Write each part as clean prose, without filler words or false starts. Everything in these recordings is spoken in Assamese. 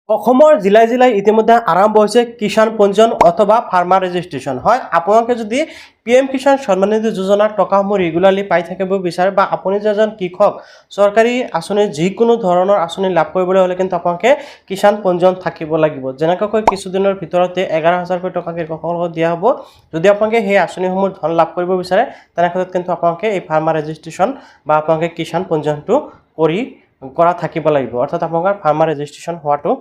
অসমৰ জিলাই জিলাই ইতিমধ্যে আৰম্ভ হৈছে কিষাণ পঞ্জীয়ন অথবা ফাৰ্মাৰ ৰেজিষ্ট্ৰেশ্যন হয়। আপোনালোকে যদি PM কিষাণ সন্মান নিধি যোজনাৰ টকাসমূহ ৰেগুলাৰলি পাই থাকিব বিচাৰে বা আপুনি যে এজন কৃষক চৰকাৰী আঁচনি যিকোনো ধৰণৰ আঁচনি লাভ কৰিবলৈ হ'লে কিন্তু আপোনালোকে কিষাণ পঞ্জীয়ন থাকিব লাগিব। যেনেকৈ কিছুদিনৰ ভিতৰতে 11,000 টকা কৃষকসকলক দিয়া হ'ব। যদি আপোনালোকে সেই আঁচনিসমূহ ধন লাভ কৰিব বিচাৰে তেনেক্ষেত্ৰত কিন্তু আপোনালোকে এই ফাৰ্মাৰ ৰেজিষ্ট্ৰেশ্যন বা আপোনালোকে কিষাণ পঞ্জীয়নটো কৰা থাকিব লাগিব। অৰ্থাৎ আপোনালোকৰ ফাৰ্মাৰ ৰেজিষ্ট্ৰেশ্যন হোৱাটো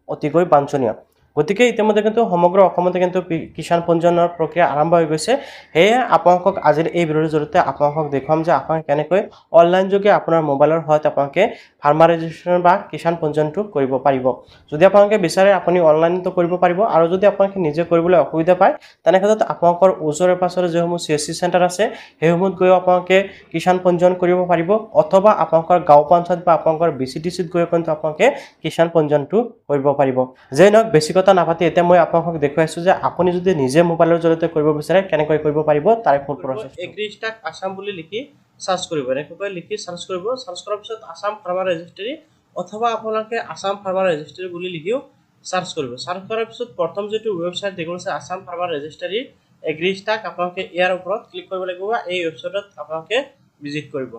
অতিকৈ বাঞ্ছনীয়। গতিকে ইতিমধ্যে কিন্তু সমগ্ৰ অসমতে কিন্তু কিষাণ পঞ্জীয়নৰ প্ৰক্ৰিয়া আৰম্ভ হৈ গৈছে। সেয়ে আপোনালোকক আজিৰ এই ভিডিঅ'ৰ জৰিয়তে আপোনালোকক দেখুৱাম যে আপোনালোকে কেনেকৈ অনলাইন যোগে আপোনাৰ মোবাইলৰ সহায়ত আপোনালোকে ফাৰ্মাৰ ৰেজিষ্ট্ৰেশ্যন বা কিষাণ পঞ্জীয়নটো কৰিব পাৰিব। যদি আপোনালোকে বিচাৰে আপুনি অনলাইনতো কৰিব পাৰিব আৰু যদি আপোনালোকে নিজে কৰিবলৈ অসুবিধা পায় তেনেক্ষেত্ৰত আপোনালোকৰ ওচৰে পাছৰে যিসমূহ CSC চেণ্টাৰ আছে সেইসমূহত গৈ আপোনালোকে কিষাণ পঞ্জীয়ন কৰিব পাৰিব অথবা আপোনালোকৰ গাঁও পঞ্চায়ত বা আপোনালোকৰ BCTCত গৈ কিন্তু আপোনালোকে কিষাণ পঞ্জীয়নটো কৰিব পাৰিব। যে নহওক বেছি কথা নাপাতি এতিয়া মই আপোনালোকক দেখুৱাইছোঁ যে আপুনি যদি নিজে মোবাইলৰ জৰিয়তে কৰিব বিচাৰে কেনেকৈ কৰিব পাৰিব তাৰ ফুল প্ৰচেছ। এগ্ৰিষ্টাক আসাম বুলি লিখি সাৰ্চ কৰিব। এনেকৈ লিখি সাৰ্চ কৰিব। সাৰ্চ কৰাৰ পিছত আসাম ফাৰ্মাৰ ৰেজিষ্ট্ৰি অথবা আপোনালোকে আসাম ফাৰ্মাৰ ৰেজিষ্ট্ৰি বুলি লিখিও সাৰ্চ কৰিব। সাৰ্চ কৰাৰ পিছত প্ৰথম যেটো ওয়েবসাইট দেখুৱাইছে আসাম ফাৰ্মাৰ ৰেজিষ্ট্ৰি এগ্ৰিষ্টাক আপোনালোকে ইয়াৰ ওপৰত ক্লিক কৰিব লাগিব বা এই ওয়েবসাইটত আপোনালোকে ভিজিট কৰিব।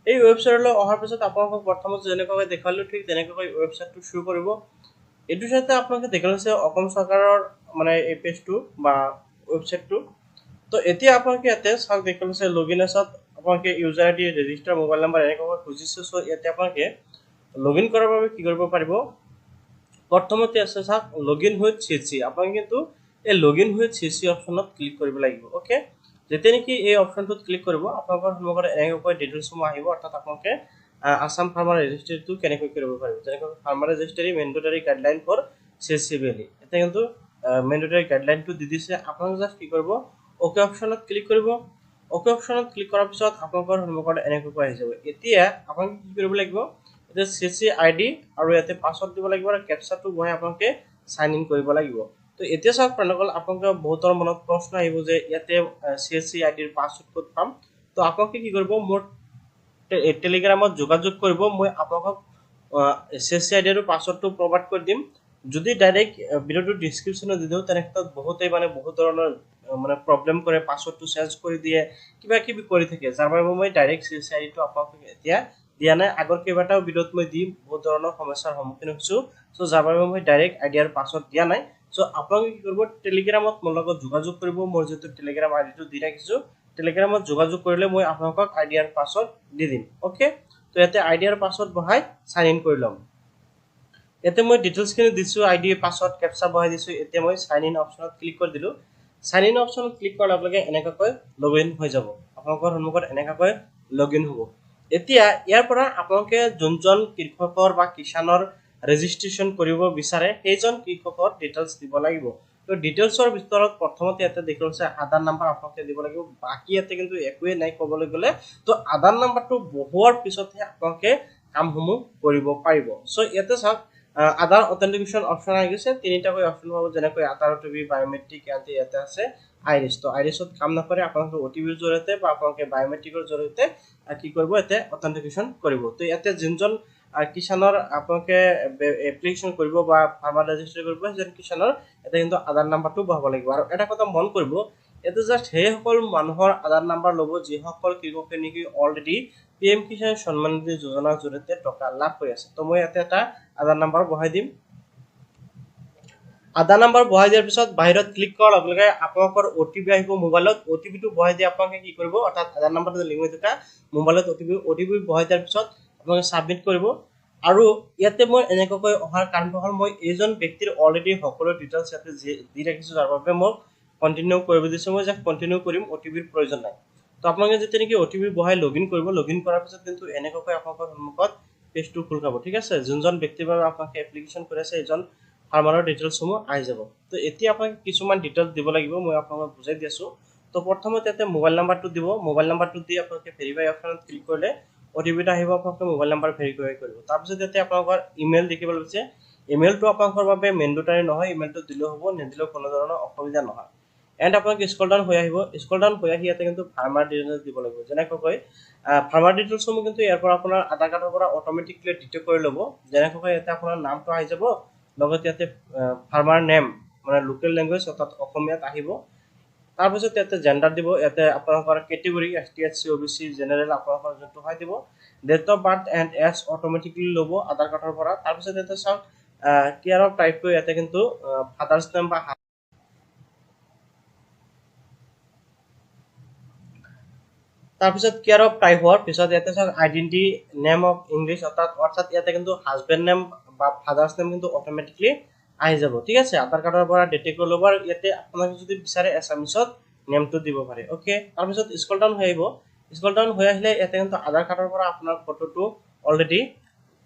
এই ওয়েবসাইটলৈ অহাৰ পিছত আপোনালোকক প্ৰথমত যেনেকৈ দেখালো ঠিক তেনেকৈ ওয়েবসাইটটো শো কৰিব। এটো সাথে আপোনালোকে দেখাইছে অসম চৰকাৰৰ মানে এই পেজটো বা ওয়েবসাইটটো। তো এতিয়া আপোনালোকে ইয়াতে চাওক দেখাইছে লগইন আছে আপোনালোকে user ID register mobile number এনেকৈ খুজিছে। সো ইয়াতে আপোনালোকে লগইন কৰাৰ বাবে কি কৰিব পাৰিব প্ৰথমতে আছে চাওক লগইন উইথ CSC। আপোনালোকে কিন্তু এই লগইন উইথ CSC অপচনত ক্লিক কৰিব লাগিব। ওকে, যেতিয়া নেকি এই অপচনটোত ক্লিক কৰিব আপোনালোকৰ সন্মুখত এনেকৈ ডিটেইলছসমূহ আহিব। অৰ্থাৎ আপোনালোকে আসাম ফাৰ্মাৰ ৰেজিষ্ট্ৰিটো কেনেকৈ কৰিব পাৰিব। যেনেকৈ farmer registry mandatory guideline for CSC VLE. এটা কিন্তু মেন্ডেটৰী গাইডলাইনটো দি দিছে। আপোনালোকে জাস্ট কি কৰিব ওকে অপচনত ক্লিক কৰিব। ওকে অপচনত ক্লিক কৰাৰ পিছত আপোনালোকৰ সন্মুখত এনেকৈ আহি যাব। এতিয়া আপোনালোকে কি কৰিব লাগিব এটা CSC আইডি আৰু ইয়াতে পাছৱৰ্ড দিব লাগিব আৰু ক্যাপচাটো বহাই আপোনালোকে সাইন ইন কৰিব লাগিব। তো এতিয়া চাওক আপোনালোকৰ বহুতৰ মনত প্ৰশ্ন আহিব যে ইয়াতে CSC আইডিৰ পাছৱৰ্ড ক'ত পাম। তো আপোনালোকে কি কৰিব মোৰ টেলিগ্ৰামত যোগাযোগ কৰিব। মই আপোনালোকক CSC আইডিৰ পাছৱৰ্ডটো প্ৰভাইড কৰি দিম। যদি ডাইৰেক্ট ভিডিওটো ডেসক্ৰিপচনত দি দিও তেনেক্ষেত্ৰত বহুতেই বহুত ধৰণৰ প্ৰবলেম কৰে, পাছৱৰ্ডটো চেঞ্জ কৰি দিয়ে, কিবা কিবি কৰি থাকে, যাৰ বাবে মই ডাইৰেক্ট CSC আইডিটো আপোনালোকক এতিয়া দিয়া নাই। আগৰ কেইবাটাও ভিডিওত মই দি বহুত ধৰণৰ সমস্যাৰ সন্মুখীন হৈছো। সো যাৰ বাবে মই ডাইৰেক্ট আইডিয়াৰ পাছৱৰ্ড দিয়া নাই। সো আপোনালোকে কি কৰিব টেলিগ্ৰামত মোৰ লগত যোগাযোগ কৰিব। মোৰ যেটো টেলিগ্ৰাম আইডিটো দি ৰাখিছো টেলিগ্ৰামত যোগাযোগ কৰিলে মই আপোনালোকক আইডিয়াৰ পাছৱৰ্ড দি দিম। ওকে, তো ইয়াতে আইডিয়াৰ পাছৱৰ্ড বহাই সাইন ইন কৰি লম। ইয়াতে মই ডিটেইলছখিনি দিছো, আইডি পাছৱৰ্ড ক্যাপচা বহাই দিছো। এতিয়া মই সাইন ইন অপচনত ক্লিক কৰি দিলো। সাইন ইন অপচনত ক্লিক কৰাৰ লগে লগে এনেকৈ লগইন হৈ যাব। আপোনালোকৰ সন্মুখত এনেকৈ লগইন হ'ব। এতিয়া ইয়াৰ পৰা আপোনালোকে যোনজন কৃষকৰ বা কিষাণৰ ৰেজিষ্ট্ৰেশ্যন কৰিব বিচাৰে সেইজন কৃষকৰ ডিটেইলছ দিব লাগিব। তো ডিটেইলছৰ ভিতৰত প্ৰথমতে ইয়াতে দেখুৱাইছে আধাৰ নাম্বাৰ আপোনালোকে দিব লাগিব। বাকি ইয়াতে কিন্তু একোৱে নাই ক'বলৈ গ'লে। তো আধাৰ নাম্বাৰটো বহুৱাৰ পিছতহে আপোনালোকে কামসমূহ কৰিব পাৰিব। সো ইয়াতে চাওক আধাৰ অথেন্টিকেশন অপশন আহি গৈছে। তিনিটাকৈ অপশন পাব, যেনেকৈ আধাৰ OTP বায়োমেট্ৰিক ইয়াতে আছে আইৰিছ। তো আইৰিছত কাম নকৰে আপোনালোকে OTPৰ জৰিয়তে বা আপোনালোকে বায়োমেট্ৰিকৰ জৰিয়তে কি কৰিব ইয়াতে অথেন্টিকেশন কৰিব। তো ইয়াতে যোনজন কিষাণৰ আপোনালোকে এপ্লিকেশন কৰিব বা ফাৰ্মাৰ ৰেজিষ্ট্ৰি কৰিব সেইজন কিষাণৰ এটা কিন্তু আধাৰ নাম্বাৰটো বহাব লাগিব। আৰু এটা কথা মন কৰিব এটা জাস্ট সেইসকল মানুহৰ আধাৰ নাম্বাৰ ল'ব যিসকল কৃষকে নেকি অলৰেডি PM কিষাণ সন্মান নিধি যোজনাৰ জৰিয়তে টকা লাভ কৰি আছে। তো মই ইয়াতে এটা আধাৰ নাম্বাৰ বহাই দিম। আধাৰ নাম্বাৰ বহাই দিয়াৰ পিছত বাহিৰত ক্লিক কৰাৰ লগে লগে আপোনালোকৰ OTP আহিব মোবাইলত। OTPটো বহাই দি আপোনালোকে কি কৰিব অৰ্থাৎ আধাৰ নাম্বাৰটো লিংক হৈ থকা মোবাইলত OTP বহাই দিয়াৰ পিছত আপোনালোকে সাবমিট কৰিব। আৰু ইয়াতে মই এনেকৈ অহাৰ কাৰণটো হ'ল মই এইজন ব্যক্তিৰ অলৰেডি সকলো ডিটেইলছ ইয়াতে দি ৰাখিছো, যাৰ বাবে মই কন্টিনিউ কৰিব দিছো। মই জাস্ট কন্টিনিউ কৰিম, OTPৰ প্ৰয়োজন নাই। তো আপোনালোকে যেতিয়া নেকি OTP বহাই লগইন কৰিব, লগইন কৰাৰ পিছত কিন্তু এনেকৈ আপোনালোকৰ সন্মুখত পেজটো খোল খাব। ঠিক আছে, যোনজন ব্যক্তিৰ বাবে আপোনালোকে এপ্লিকেশন কৰি আছে এইজন ফাৰ্মাৰৰ ডিটেইলছসমূহ আহি যাব। তো এতিয়া আপোনালোকে কিছুমান ডিটেইলছ দিব লাগিব, মই আপোনালোকক বুজাই দি আছো। তো প্ৰথমতে ইয়াতে মোবাইল নাম্বাৰটো দিব। মোবাইল নাম্বাৰটো দি আপোনালোকে ভেৰিফাই অপচনত ক্লিক কৰিলে OTPটো আহিব, আপোনালোকে মোবাইল নাম্বাৰ ভেৰিফাই কৰিব। তাৰপিছত ইয়াতে আপোনালোকৰ ইমেইল দেখিবলৈ পাইছে। ইমেইলটো আপোনালোকৰ বাবে মেন্ডেটৰী নহয়, ইমেইলটো দিলেও হ'ব নিদিলেও কোনো ধৰণৰ অসুবিধা নহয়। এণ্ড আপোনালোকে স্ক্ৰল ডাউন হৈ আহিব। স্ক্ৰল ডাউন হৈ আহি ইয়াতে কিন্তু ফাৰ্মাৰ ডিটেইলছ দিব লাগিব। যেনেকৈ ফাৰ্মাৰ ডিটেইলছসমূহ কিন্তু ইয়াৰ পৰা আপোনাৰ আধাৰ কাৰ্ডৰ পৰা অটোমেটিকলি ডিটেক্ট কৰি ল'ব। যেনেকৈ ইয়াতে আপোনাৰ নামটো আহি যাব লগতে ইয়াতে ফাৰ্মাৰ নেম মানে লোকেল লেংগুৱেজ অৰ্থাৎ অসমীয়াত আহিব। তাৰপিছত ইয়াতে জেণ্ডাৰ দিব, ইয়াতে আপোনালোকৰ category ST SC OBC general আপোনালোকৰ যোনটো হয় দিব। Date of birth and age automatically ল'ব আধাৰ কাৰ্ডৰ পৰা। তাৰপিছত ইয়াতে চাওক কেয়াৰ অফ টাইপটো ইয়াতে কিন্তু ফাদাৰ্ছ নেম বা তাৰপিছত কেয়াৰ অফ টাইপ হোৱাৰ পিছত ইয়াতে চাওক আইডেন্টি নেম অফ ইংলিছ অৰ্থাৎ ইয়াতে কিন্তু হাজবেণ্ড নেম বা ফাদাৰ্ছ নেম কিন্তু অট'মেটিকলি আহি যাব। ঠিক আছে, আধাৰ কাৰ্ডৰ পৰা ডিটেক্ট কৰি ল'ব আৰু ইয়াতে আপোনালোকে যদি বিচাৰে এছামিছত নেমটো দিব পাৰে। অ'কে, তাৰপিছত স্ক্ৰল ডাউন হৈ আহিব। স্ক্ৰল ডাউন হৈ আহিলে ইয়াতে কিন্তু আধাৰ কাৰ্ডৰ পৰা আপোনাৰ ফটোটো অলৰেডি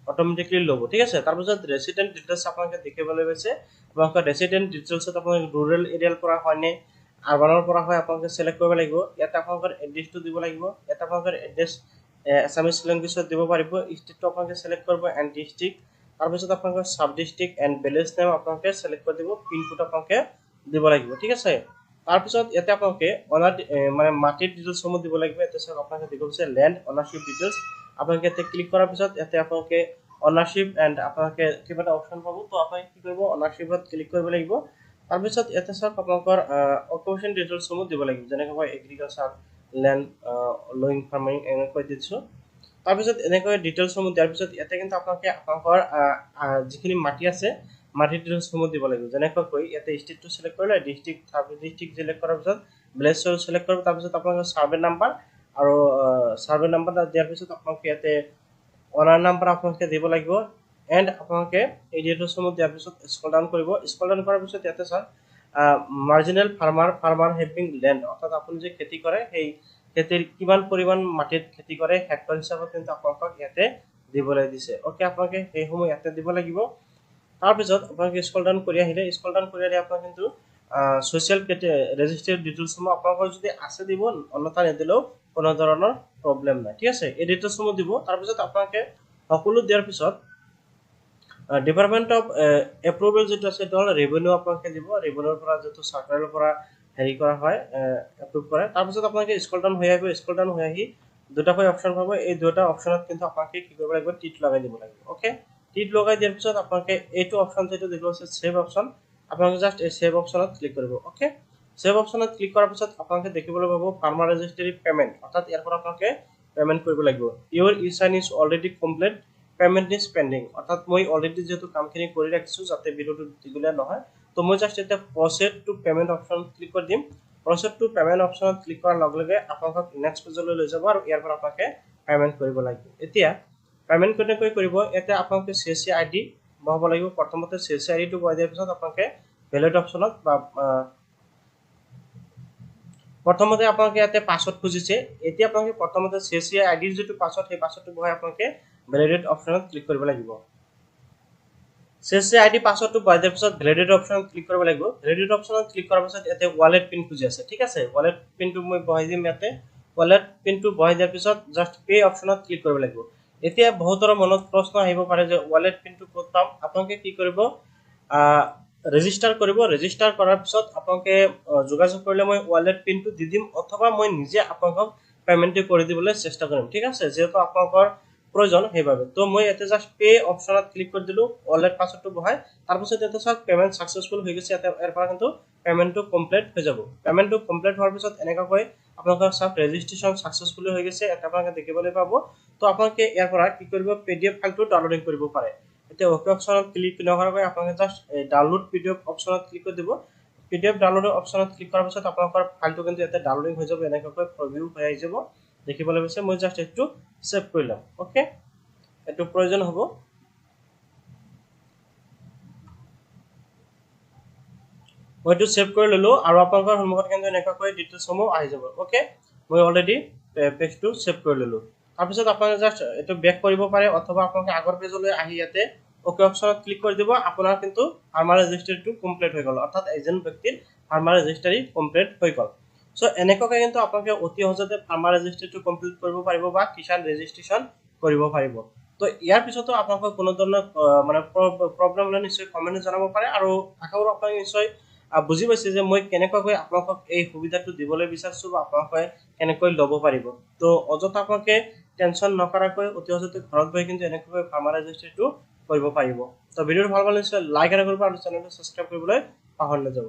অট'মেটিকলি ল'ব। ঠিক আছে, তাৰপিছত ৰেচিডেণ্ট ডিটেইলছ আপোনালোকে দেখিবলৈ পাইছে। আপোনালোকৰ ৰেচিডেণ্ট ডিটেইলছত আপোনালোকে ৰুৰেল এৰিয়াৰ পৰা হয়নে আৰবানৰ পৰা হয় আপোনালোকে চিলেক্ট কৰিব লাগিব। ইয়াতে আপোনালোকৰ এড্ৰেছটো দিব লাগিব। ইয়াতে আপোনালোকৰ এড্ৰেছ এছামিছ লেংগুৱেজত দিব পাৰিব। ষ্টেটটো আপোনালোকে চিলেক্ট কৰিব এণ্ড ডিষ্ট্ৰিক্ট। তাৰপিছত আপোনালোকৰ চাব ডিষ্ট্ৰিক্ট এণ্ড ভিলেজ নেম আপোনালোকে চিলেক্ট কৰি দিব। পিনক'ড আপোনালোকে দিব লাগিব। ঠিক আছে, তাৰপিছত ইয়াতে আপোনালোকে মানে মাটিৰ ডিটেইলছসমূহ দিব লাগিব। ইয়াতে চাওক আপোনালোকে দিব গৈছে লেণ্ড অনাৰশ্বিপ ডিটেইলছ। আপোনালোকে ইয়াতে ক্লিক কৰাৰ পিছত ইয়াতে আপোনালোকে অনাৰশ্বিপ এণ্ড আপোনালোকে কিবা এটা অপশ্যন পাব। তো আপোনালোকে কি কৰিব, অনাৰশ্বিপত ক্লিক কৰিব লাগিব। তাৰপিছত ইয়াতে চাওক আপোনালোকৰ অকুপেশ্যন ডিটেইলছসমূহ দিব লাগিব, যেনেকৈ মই এগ্ৰিকালচাৰ লেণ্ড লয়িং ফাৰ্মিং এনেকৈ দিছোঁ। তাৰপিছত এনেকৈ ডিটেইলছসমূহ দিয়াৰ পিছত ইয়াতে কিন্তু আপোনালোকে আপোনালোকৰ যিখিনি মাটি আছে মাটিৰ ডিটেইলছসমূহ দিব লাগিব। যেনেকৈ ইয়াতে ষ্টেটটো চিলেক্ট কৰিলে, ডিষ্ট্ৰিক্ট চিলেক্ট কৰাৰ পিছত ভিলেজ চিলেক্ট কৰিব। তাৰপিছত আপোনালোকৰ ছাৰ্ভে নাম্বাৰ আৰু ছাৰ্ভে নাম্বাৰ দিয়াৰ পিছত আপোনালোকে ইয়াতে অনাৰ নাম্বাৰ আপোনালোকে দিব লাগিব। এণ্ড আপোনালোকে এই ডিটেইলছসমূহ দিয়াৰ পিছত স্ক্ৰল ডাউন কৰিব। স্ক্ৰল ডাউন কৰাৰ পিছত ইয়াতে চাওক মাৰ্জিনেল ফাৰ্মাৰ হেভিং লেণ্ড অৰ্থাৎ আপুনি যে খেতি কৰে সেই খেতিৰ কিমান পৰিমাণ মাটিত খেতি কৰে হেক্টৰ হিচাপত কিন্তু আপোনালোকক ইয়াতে দিবলৈ দিছে। অ'কে, আপোনালোকে সেইসমূহ ইয়াতে দিব লাগিব। তাৰপিছত আপোনালোকে স্ক্ৰল ডাউন কৰি আহিলে আপোনালোকে কিন্তু ছ'চিয়েল ৰেজিষ্টাৰ্ড ডিটেইলছসমূহ আপোনালোকৰ যদি আছে দিব, অন্যথা নিদিলেও কোনো ধৰণৰ প্ৰব্লেম নাই। ঠিক আছে, এই ডিটেইলছসমূহ দিব। তাৰপিছত আপোনালোকে সকলো দিয়াৰ পিছত ডিপাৰ্টমেণ্ট অফ এপ্ৰুভেল যিটো আছে সেইটো হ'ল ৰেভিনিউ আপোনালোকে দিব। ৰেভিনিউৰ পৰা যিটো চাৰ্কাৰৰ পৰা হেৰি কৰা হয় এপ্ৰুভ কৰে। তাৰপিছত আপোনালোকে স্ক্ৰল ডাউন হৈ আহিব। স্ক্ৰল ডাউন হৈ আহি দুটাকৈ অপশ্যন পাব। এই দুটা অপশ্যনত কিন্তু আপোনালোকে কি কৰিব লাগিব, টিক লগাই দিব লাগিব। অ'কে, টিক লগাই দিয়াৰ পিছত আপোনালোকে এইটো অপশ্যন যিটো দেখুৱাই আছে ছেভ অপশ্যন, আপোনালোকে জাষ্ট এই ছেভ অপশ্যনত ক্লিক কৰিব। অ'কে, ছেভ অপশ্যনত ক্লিক কৰাৰ পিছত আপোনালোকে দেখিবলৈ পাব ফাৰ্মাৰ ৰেজিষ্ট্ৰি পেমেণ্ট, অৰ্থাৎ ইয়াৰ পৰা আপোনালোকে পেমেণ্ট কৰিব লাগিব। Your e sign is already complete, payment is pending, অৰ্থাৎ মই অলৰেডি যিহেতু কামখিনি কৰি ৰাখিছোঁ যাতে ভিডিঅ'টো দীঘলীয়া নহয়, তো মই জাষ্ট এতিয়া প্ৰচেড টু পেমেণ্ট অপশ্যন ক্লিক কৰি দিম। প্ৰচেড টু পেমেণ্ট অপশ্যনত ক্লিক কৰাৰ লগে লগে আপোনালোকক নেক্সট পেজলৈ লৈ যাব আৰু ইয়াৰ পৰা আপোনালোকে পেমেণ্ট কৰিব লাগিব। এতিয়া পেমেণ্ট কেনেকৈ কৰিব, ইয়াতে আপোনালোকে CSC ID বহাব লাগিব। প্ৰথমতে CSC ID টো বহাই দিয়াৰ পিছত আপোনালোকে ভেলিড অপশ্যনত বা প্ৰথমতে আপোনালোকে ইয়াতে পাছৱৰ্ড খুজিছে। এতিয়া আপোনালোকে প্ৰথমতে CSC ID যিটো পাছৱৰ্ড সেই পাছৱৰ্ডটো বহাই আপোনালোকে ভেলিডেট অপশ্যনত ক্লিক কৰিব লাগিব। CSC ID পাছৱৰ্ডটো বহাই দিয়াৰ পিছত ভেলিডেট অপশ্যনত ক্লিক কৰিব লাগিব। ভেলিডেট অপশ্যনত ক্লিক কৰাৰ পিছত ইয়াতে ৱালেট পিন খুজি আছে। ঠিক আছে, ৱালেট পিনটো মই বহাই দিম ইয়াতে। ৱালেট পিনটো বহাই দিয়াৰ পিছত জাষ্ট পে অপশ্যনত ক্লিক কৰিব লাগিব। এতিয়া বহুতৰ মনত প্ৰশ্ন আহিব পাৰে যে ৱালেট পিনটো ক'ত পাম। আপোনালোকে কি কৰিব, ৰেজিষ্টাৰ কৰিব। ৰেজিষ্টাৰ কৰাৰ পিছত আপোনালোকে যোগাযোগ কৰিলে মই ৱালেট পিনটো দি দিম, অথবা মই নিজে আপোনালোকক পেমেণ্টটো কৰি দিবলৈ চেষ্টা কৰিম। ঠিক আছে, যিহেতু আপোনালোকৰ প্ৰয়োজন সেইবাবে। তো মই ইয়াতে জাষ্ট পে অপশ্যনত ক্লিক কৰি দিলোঁ, ৱালেট পাছৱৰ্ডটো বহাই। তাৰপিছত ইয়াতে চাওক পেমেণ্ট ছাকচেছফুল হৈ গৈছে। ইয়াৰ পৰা কিন্তু পেমেণ্টটো কমপ্লিট হৈ যাব। পেমেণ্টটো কমপ্লিট হোৱাৰ পিছত এনেকুৱাকৈ আপোনালোকৰ চাওক ৰেজিষ্ট্ৰেশ্যন ছাকচেছফুলি হৈ গৈছে, এটা আপোনালোকে দেখিবলৈ পাব। তো আপোনালোকে ইয়াৰ পৰা কি কৰিব, PDF ফাইলটো ডাউনলোডিং কৰিব পাৰে। এতিয়া অ'কে অপশ্যনত ক্লিক নকৰাকৈ আপোনালোকে জাষ্ট ডাউনলোড PDF অপশ্যনত ক্লিক কৰি দিব। PDF ডাউনলোড অপশ্যনত ক্লিক কৰাৰ পিছত আপোনালোকৰ ফাইলটো কিন্তু ইয়াতে ডাউনলোডিং হৈ যাব, এনেকুৱাকৈ প্ৰিভিউ হৈ আহি যাব দেখিবলৈ পাইছে। মই জাষ্ট এইটো ছেভ কৰি ল'ম। অ'কে, এইটো প্ৰয়োজন হ'ব। মই এইটো ছেভ কৰি ল'লোঁ আৰু আপোনালোকৰ সন্মুখত কিন্তু এনেকুৱাকৈ ডিটেইলছসমূহ আহি যাব। অ'কে, মই অলৰেডি পেজটো ছেভ কৰি ল'লোঁ। তাৰপিছত আপোনালোকে জাষ্ট এইটো বেক কৰিব পাৰে, অথবা আপোনালোকে আগৰ পেজলৈ আহি ইয়াতে অ'কে অপশ্যনত ক্লিক কৰি দিব। আপোনাৰ কিন্তু ফাৰ্মাৰ ৰেজিষ্ট্ৰিটো কমপ্লিট হৈ গ'ল, অৰ্থাৎ এজন ব্যক্তিৰ ফাৰ্মাৰ ৰেজিষ্ট্ৰি কমপ্লিট হৈ গ'ল। চ' এনেকুৱাকৈ কিন্তু আপোনালোকে অতি সহজতে ফাৰ্মাৰ ৰেজিষ্ট্ৰিটো কমপ্লিট কৰিব পাৰিব বা কিষাণ ৰেজিষ্ট্ৰেশ্যন কৰিব পাৰিব। তো ইয়াৰ পিছতো আপোনালোকৰ কোনো ধৰণৰ মানে প্ৰব্লেম হ'লে নিশ্চয় কমেণ্টত জনাব পাৰে, আৰু আশা কৰোঁ আপোনালোকে নিশ্চয় বুজি পাইছে যে মই কেনেকুৱাকৈ আপোনালোকক এই সুবিধাটো দিবলৈ বিচাৰিছোঁ বা আপোনালোকে কেনেকৈ ল'ব পাৰিব। তো অযথা আপোনালোকে টেনশ্যন নকৰাকৈ অতি সহজতে ঘৰত বহি কিন্তু এনেকুৱাকৈ ফাৰ্মাৰ ৰেজিষ্ট্ৰিটো কৰিব পাৰিব। তো ভিডিঅ'টো ভাল পালে নিশ্চয় লাইক এটা কৰিব আৰু চেনেলটো ছাবস্ক্ৰাইব কৰিবলৈ পাহৰি নাযাব।